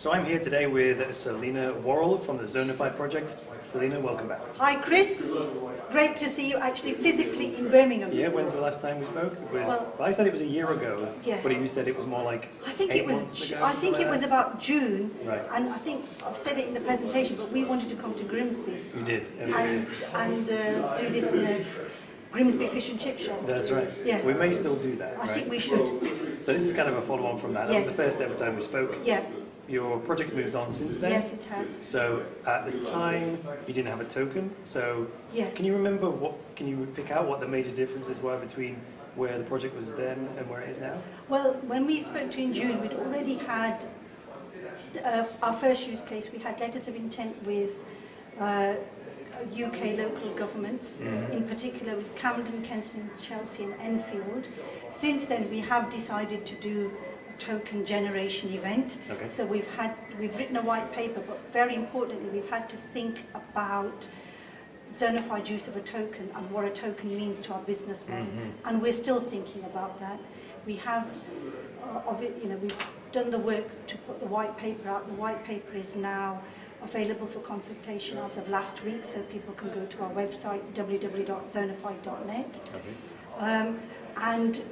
So I'm here today with Salena Worrall from the Zonify project. Salena, welcome back. Hi Chris, great to see you actually physically in Birmingham. Yeah, when's the last time we spoke? It was, well, I said it was a year ago, yeah. But you said it was more like I think 8 it was. months ago, I think it was about June, right. And I think I've said it in the presentation, but we wanted to come to Grimsby. You did, and do this in a Grimsby fish and chip shop. That's right. Yeah. We may still do that. I right? think we should. So this is kind of a follow-on from that. That Yes. was the first ever time we spoke. Yeah. Your project's moved on since then. Yes, it has. So at the time, you didn't have a token. So yeah. Can you remember can you pick out what the major differences were between where the project was then and where it is now? Well, when we spoke to you in June, we'd already had our first use case. We had letters of intent with UK local governments, in particular with Camden, Kensington, Chelsea and Enfield. Since then, we have decided to do token generation event. Okay. So we've written a white paper, but very importantly, we've had to think about zonified use of a token and what a token means to our business model. And we're still thinking about that. We have, we've done the work to put the white paper out. The white paper is now available for consultation as of last week, so people can go to our website, www.zonified.net. Okay. And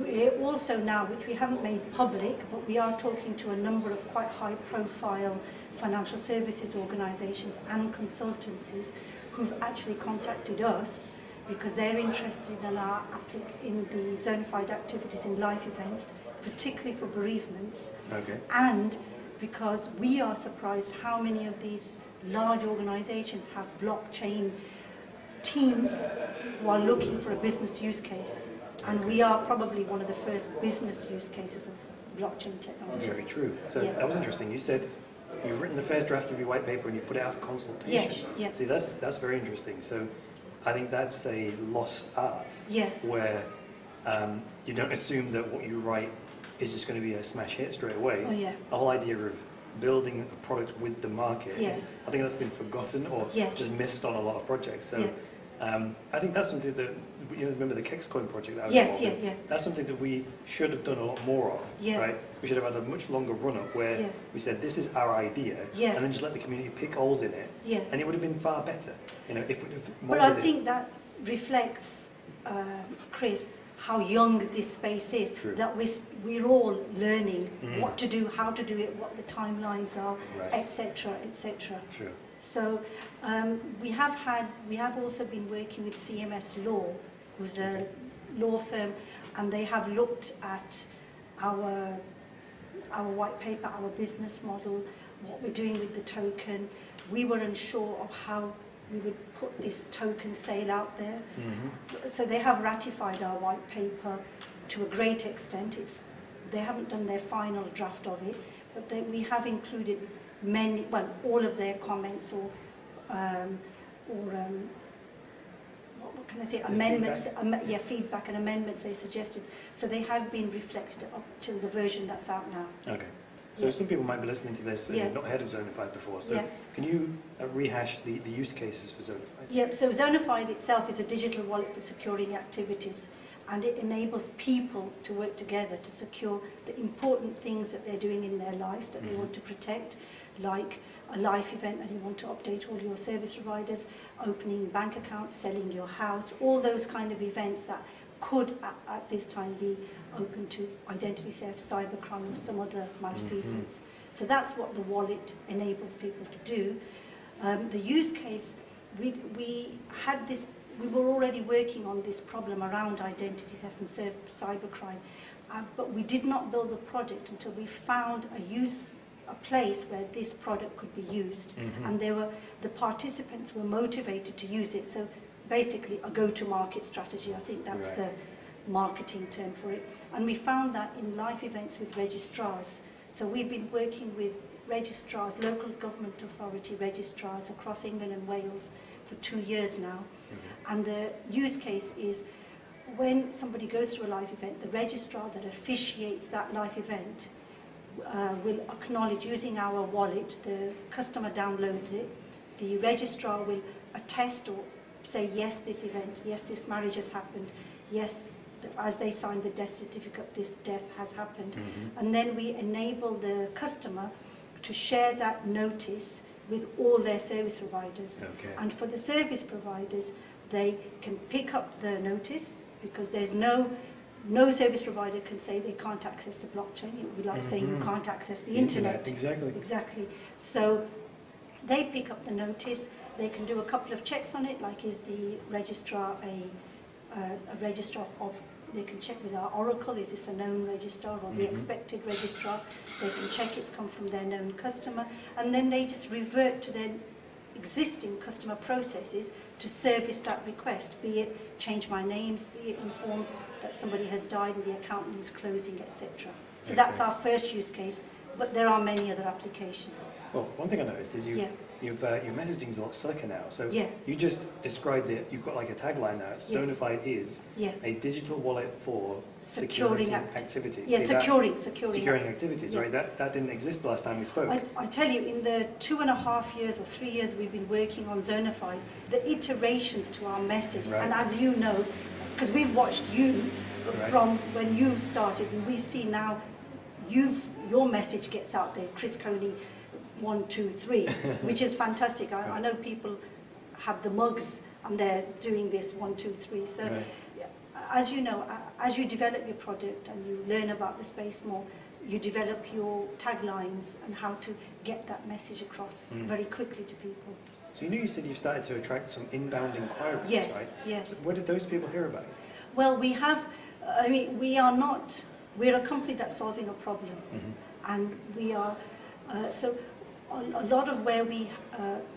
we're also now, which we haven't made public, but we are talking to a number of quite high-profile financial services organisations and consultancies who've actually contacted us because they're interested in the zonified activities in life events, particularly for bereavements. Okay. And because we are surprised how many of these large organisations have blockchain teams who are looking for a business use case. And we are probably one of the first business use cases of blockchain technology. Very true. So yeah. That was interesting. You said you've written the first draft of your white paper and you've put it out for consultation. Yes. Yeah. See, that's very interesting. So I think that's a lost art. Yes. Where you don't assume that what you write is just going to be a smash hit straight away. Oh, yeah. The whole idea of building a product with the market, yes. I think that's been forgotten or yes. just missed on a lot of projects. So. Yeah. I think that's something that, remember the Coin project that I was yes, involved in? Yeah. That's something that we should have done a lot more of, yeah. right? We should have had a much longer run-up where yeah. we said, this is our idea, yeah. and then just let the community pick holes in it, yeah. and it would have been far better, if we'd have But I think that reflects, Chris, how young this space is. True. That we're all learning what to do, how to do it, what the timelines are, right. etc., etc. True. So we have also been working with CMS Law, who's a law firm, and they have looked at our white paper, our business model, what we're doing with the token. We were unsure of how we would put this token sale out there. So they have ratified our white paper to a great extent. They haven't done their final draft of it, but we have included all of their comments or what can I say, amendments, feedback and amendments they suggested. So they have been reflected up to the version that's out now. Okay. So some people might be listening to this and not heard of Zonified before. So can you rehash the use cases for Zonified? Yeah, so Zonified itself is a digital wallet for securing activities, and it enables people to work together to secure the important things that they're doing in their life that they want to protect, like a life event that you want to update all your service providers, opening bank accounts, selling your house, all those kind of events that could at this time be open to identity theft, cybercrime or some other malfeasance. So that's what the wallet enables people to do. The use case, we were already working on this problem around identity theft and cybercrime, but we did not build the project until we found a place where this product could be used, and the participants were motivated to use it. So basically a go-to-market strategy, I think that's the marketing term for it. And we found that in life events with registrars. So we've been working with registrars, local government authority registrars across England and Wales for 2 years now. And the use case is when somebody goes through a life event, the registrar that officiates that life event will acknowledge using our wallet. The customer downloads it. The registrar will attest or say, yes, this event, yes, this marriage has happened, yes, as they sign the death certificate, this death has happened. And then we enable the customer to share that notice with all their service providers. Okay. And for the service providers, they can pick up the notice, because there's no service provider can say they can't access the blockchain. It would be like saying you can't access the internet. Exactly. Exactly. So they pick up the notice. They can do a couple of checks on it, like is the registrar a registrar of, they can check with our Oracle, is this a known registrar or the expected registrar? They can check it's come from their known customer, and then they just revert to their existing customer processes to service that request, be it change my names, be it inform that somebody has died and the account needs closing, etc. So that's our first use case, but there are many other applications. Well, one thing I noticed is your messaging's a lot slicker now. So Yeah. you just described it, you've got like a tagline now. Yes. Zonify is Yeah. a digital wallet for Securing activities. Yeah, Is securing activities, Yes. right? That didn't exist the last time we spoke. I tell you, in the 2.5 years or 3 years we've been working on Zonify, the iterations to our message, Right. and as you know, because we've watched you Right. from when you started, and we see now your message gets out there, Chris Coney 1, 2, 3, which is fantastic. I know people have the mugs and they're doing this 1, 2, 3. So Right. as you know, as you develop your product and you learn about the space more, you develop your taglines and how to get that message across very quickly to people. So you said you've started to attract some inbound inquiries, Yes, right? yes. So where did those people hear about it? Well, we're a company that's solving a problem. And we are, so a lot of where we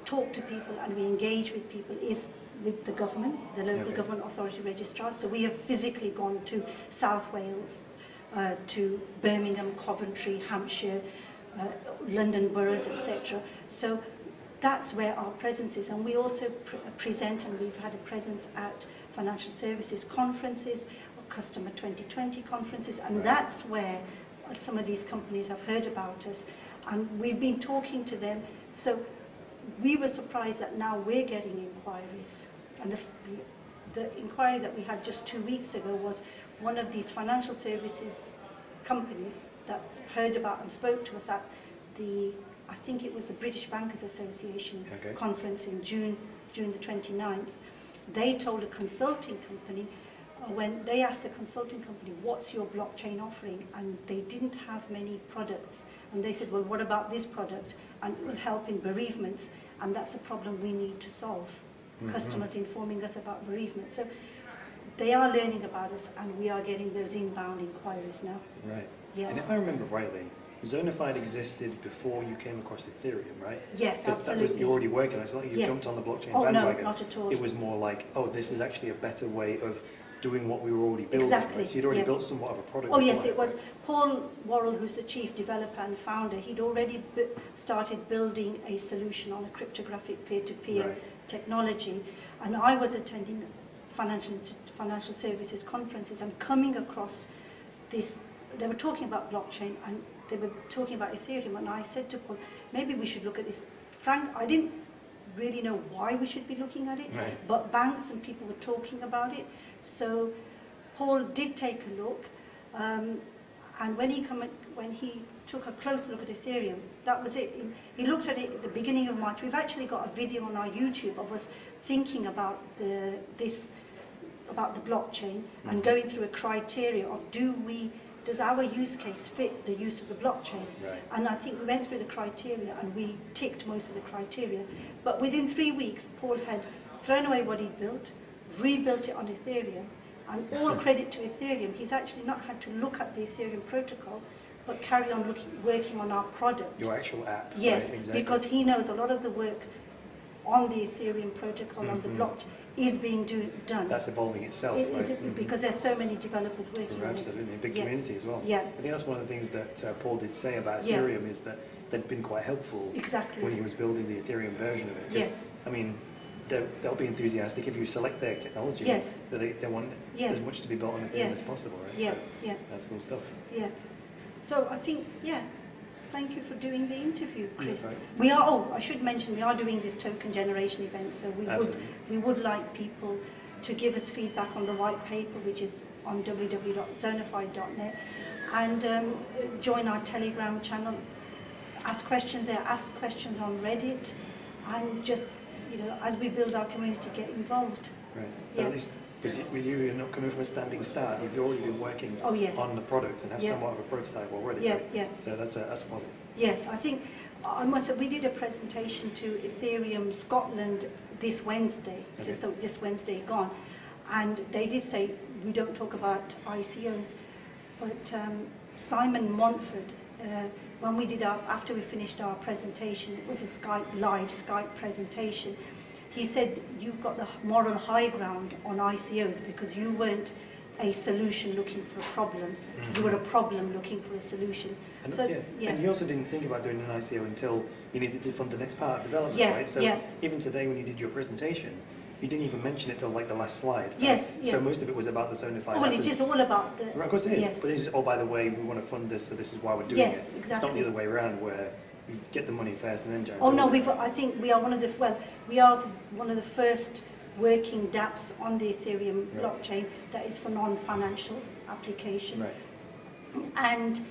talk to people and we engage with people is with the government, the local government authority registrar. So we have physically gone to South Wales, to Birmingham, Coventry, Hampshire, London boroughs, etc. So that's where our presence is. And we also present, and we've had a presence at financial services conferences, Customer 2020 conferences, and that's where some of these companies have heard about us, and we've been talking to them. So we were surprised that now we're getting inquiries, and the inquiry that we had just 2 weeks ago was one of these financial services companies that heard about and spoke to us at I think it was the British Bankers Association conference in June the 29th. They told a consulting company, when they asked the consulting company, what's your blockchain offering? And they didn't have many products. And they said, well, what about this product? And it will help in bereavements. And that's a problem we need to solve. Customers informing us about bereavement. So they are learning about us, and we are getting those inbound inquiries now. Right. Yeah. And if I remember rightly, Zonify existed before you came across Ethereum, right? Yes, absolutely. You're already working on it. It's not like you jumped on the blockchain bandwagon. No, not at all. It was more like, oh, this is actually a better way of doing what we were already building. Exactly. Right? So you'd already built somewhat of a product. Oh yes, it was Paul Worrall, who's the chief developer and founder. He'd already started building a solution on a cryptographic peer-to-peer technology, and I was attending financial services conferences and coming across this. They were talking about blockchain and they were talking about Ethereum, and I said to Paul, maybe we should look at this. Frank, I didn't really know why we should be looking at it, but banks and people were talking about it. So Paul did take a look, and when he took a close look at Ethereum, that was it. He looked at it at the beginning of March. We've actually got a video on our YouTube of us thinking about the blockchain and going through a criteria of does our use case fit the use of the blockchain? Right. And I think we went through the criteria and we ticked most of the criteria. But within 3 weeks, Paul had thrown away what he'd built, rebuilt it on Ethereum, and all credit to Ethereum. He's actually not had to look at the Ethereum protocol, but carry on working on our product. Your actual app. Yes, right, exactly. because he knows a lot of the work on the Ethereum protocol, on the blockchain, is being done. That's evolving itself, right? Because there's so many developers working on it. Absolutely, a big community as well. Yeah. I think that's one of the things that Paul did say about Ethereum is that they'd been quite helpful when he was building the Ethereum version of it. Yes. I mean, they'll be enthusiastic if you select their technology. Yes. They want as much to be built on Ethereum as possible, right? Yeah, so that's cool stuff. Yeah. So I think, thank you for doing the interview, Chris. Right. I should mention, we are doing this token generation event, so we would like people to give us feedback on the white paper, which is on www.zonify.net, and join our Telegram channel. ask questions there, ask questions on Reddit, and just, as we build our community, get involved. Right. But at least with you, you're not coming from a standing start. You've already been working on the product and have somewhat of a prototype already. So that's a positive. Yes, I think, I must say, we did a presentation to Ethereum Scotland this Wednesday, just this Wednesday gone, and they did say we don't talk about ICOs, but Simon Montford, when we did after we finished our presentation, it was a live Skype presentation. He said you've got the moral high ground on ICOs because you weren't a solution looking for a problem. You were a problem looking for a solution. And, and you also didn't think about doing an ICO until you needed to fund the next part of development, right? So even today when you did your presentation, you didn't even mention it till like the last slide. So most of it was about the Zonify. Well, it is all about the... Right, of course it is. But it's just, oh, by the way, we want to fund this, so this is why we're doing it. Exactly. It's not the other way around where you get the money first and then jump. Oh no, I think we are one of the first working dApps on the Ethereum blockchain that is for non-financial application. And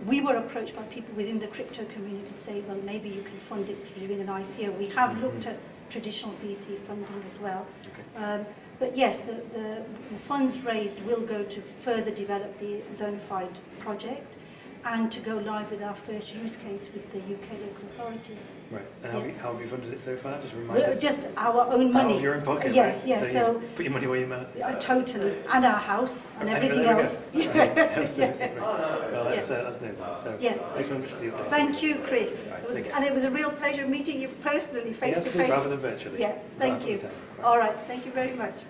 we were approached by people within the crypto community to say, well, maybe you can fund it through doing an ICO. We have looked at traditional VC funding as well. But yes, the funds raised will go to further develop the Zonified project and to go live with our first use case with the UK local authorities. Right. And how have you funded it so far? Just remind us. Just our own money. Out of your own pocket, So you've put your money where your mouth is. Totally. And our house and everything else. Absolutely. Well, that's no doubt. So thanks very much for the update. Thank you, Chris. And it was a real pleasure meeting you personally, face to face. Rather than virtually. Thank you. All right. Thank you very much.